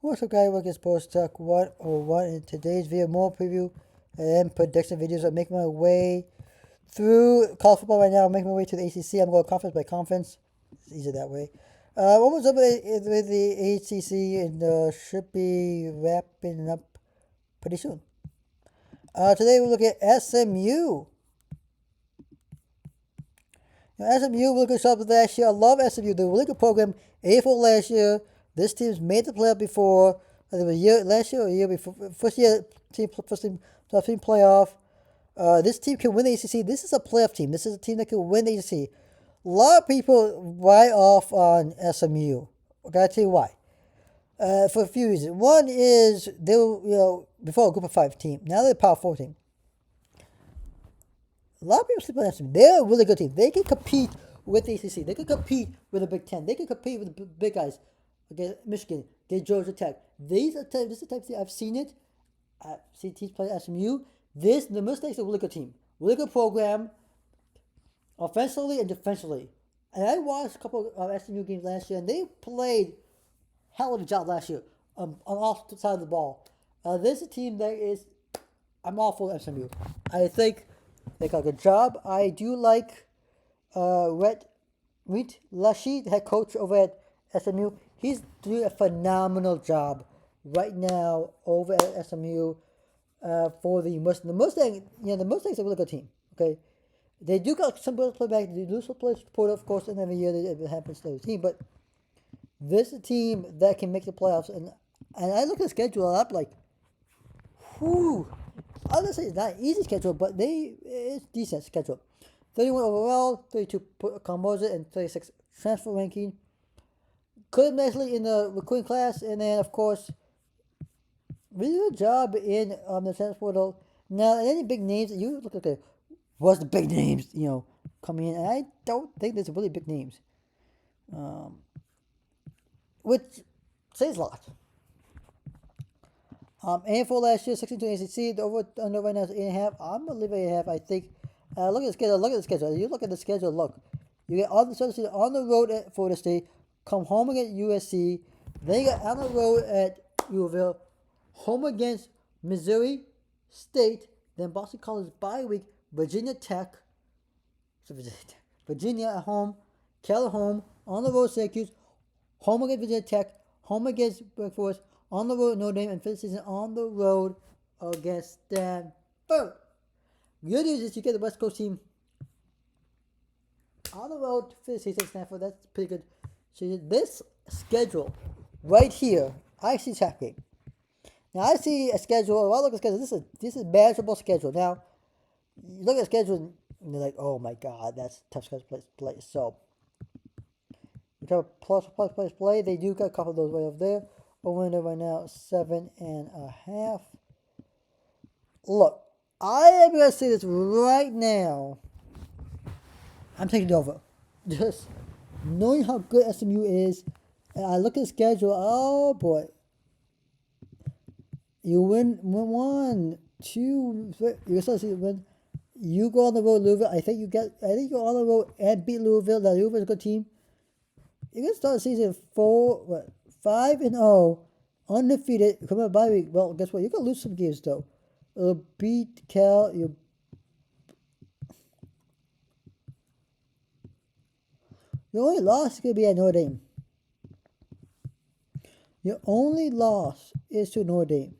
What's up, guys? Welcome to Sports Talk 101. In today's video, more preview and prediction videos. I'm making my way through college football right now. I'm making my way to the ACC. I'm going conference by conference. It's easier that way. Almost up with the ACC and should be wrapping up pretty soon. Today we'll look at SMU. SMU really good job last year. I love SMU. They're a really good program. A4 last year. This team's made the playoff before. I think it was last year or a year before. First team playoff. This team can win the ACC. This is a playoff team. This is a team that can win the ACC. A lot of people write off on SMU. I gotta tell you why. For a few reasons. One is they were, before a group of 5 team. Now they're a power 4 team. A lot of people sleep on SMU. They're a really good team. They can compete with the ACC. They can compete with the Big Ten. They can compete with the big guys. Against Michigan, against Georgia Tech. This is the type of thing I've seen it. I've seen teams play SMU. The mistakes are a really good team. Really good program. Offensively and defensively. And I watched a couple of SMU games last year, and they played hell of a job last year on all sides of the ball. This is a team that is, I'm all for SMU. I think they got a good job. I do like Rhett Lashie, the head coach over at SMU. He's doing a phenomenal job right now over at SMU for the Mustangs. The Mustangs, the Mustangs are a really good team. Okay, they do got some players play back. They do some players support, of course, and every year it happens to the team. But this is a team that can make the playoffs. And I look at the schedule, and I'm like, whew. I'm gonna say it's not an easy schedule, but it's decent schedule. 31 overall, 32 composite, and 36 transfer ranking. Could nicely in the recruiting class, and then of course, really good job in the transfer portal. Now, any big names that you look at, what's the big names coming in? And I don't think there's really big names, which says a lot. A4 last year, 16 to ACC. The over under right now is 8.5. I'm gonna leave it at 8.5. I think. Look at the schedule. Look at the schedule. You look at the schedule. Look, you get on the road at Florida State. Come home against USC. Then you got on the road at Louisville. Home against Missouri State. Then Boston College bye week. Virginia Tech. Virginia at home. Cal at home. On the road Syracuse. Home against Virginia Tech. Home against Wake Forest. On the road Notre Dame. And finish season on the road against Stanford. Good news is you get the West Coast team on the road to finish season at Stanford. That's pretty good. So this schedule right here, I see tracking. Now I see a schedule. Well, look at the schedule. This is manageable schedule. Now you look at the schedule and you're like, oh my god, that's tough schedule to play. So we have a plus play. They do got a couple of those right over there. Over there right now, 7.5. Look, I am gonna say this right now. I'm taking it over. Just knowing how good SMU is, and I look at the schedule, oh boy. You win 1, 2, 3, you start to win. You go on the road, Louisville. I think you go on the road and beat Louisville. That Louisville's a good team. You can start the season 5-0, undefeated. Come on, bye week. Well, guess what? You can lose some games though. Beat Cal. Your only loss is going to be at Notre Dame. Your only loss is to Notre Dame.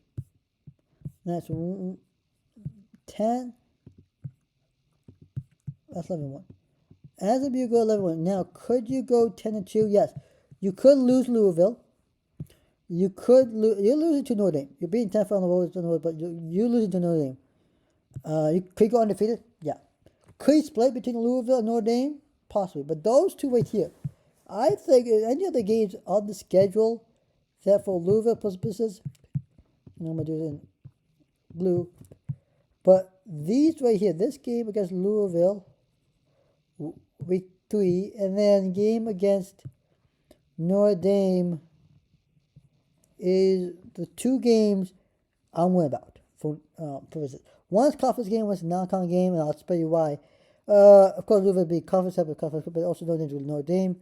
That's 10. That's 11-1. As if you go 11-1. Now, could you go 10-2? Yes. You could lose Louisville. You're losing to Notre Dame. You're beating 10 on the road, but you're losing to Notre Dame. You could go undefeated. Yeah. Could you split between Louisville and Notre Dame? Possibly. But those two right here, I think any of the games on the schedule, except for Louisville plus business, I'm going to do it in blue. But these right here, this game against Louisville, week 3, and then game against Notre Dame is the 2 games I'm worried about for visit. One's conference game, one's a non-con game, and I'll tell you why. Of course, Louisville will be conference, but also Notre Dame to Notre Dame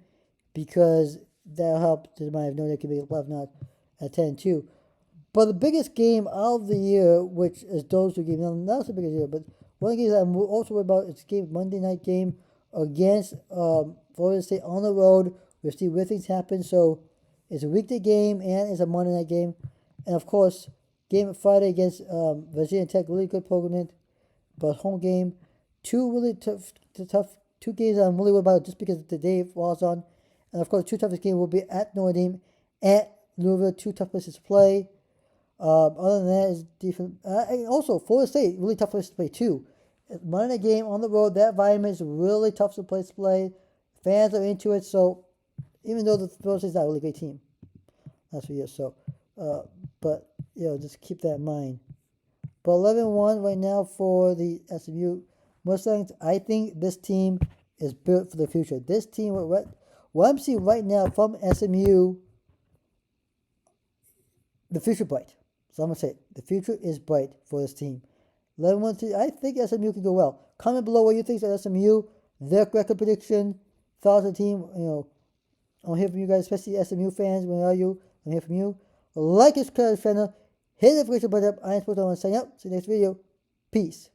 because that'll help. They might have Notre Dame can be a playoff not. at 10-2. But the biggest game of the year, which is those two games, not the biggest year, but one of the games I'm also worried about is game Monday night game against Florida State on the road. We see where things happen. So it's a weekday game and it's a Monday night game, and of course, game Friday against Virginia Tech, really good program, but home game. Two really tough two games I'm really worried about just because the day falls on, and of course, two toughest games will be at Notre Dame, at Louisville, two tough places to play. Other than that, is different. And also, Florida State, really tough place to play too. Monday night game on the road, that environment is really tough to play. Fans are into it, so even though the Florida State's not a really great team, that's for you. So, but just keep that in mind. But 11-1 right now for the SMU Mustangs. I think this team is built for the future. This team, what I'm seeing right now from SMU, the future bright. So I'm going to say the future is bright for this team. 11-1, I think SMU can go well. Comment below what you think of SMU, their record prediction, thoughts on the team. I want to hear from you guys, especially SMU fans. When are you? I want to hear from you. Like and subscribe to the channel. Hit the notification button up. I am supposed to sign up. See you next video. Peace.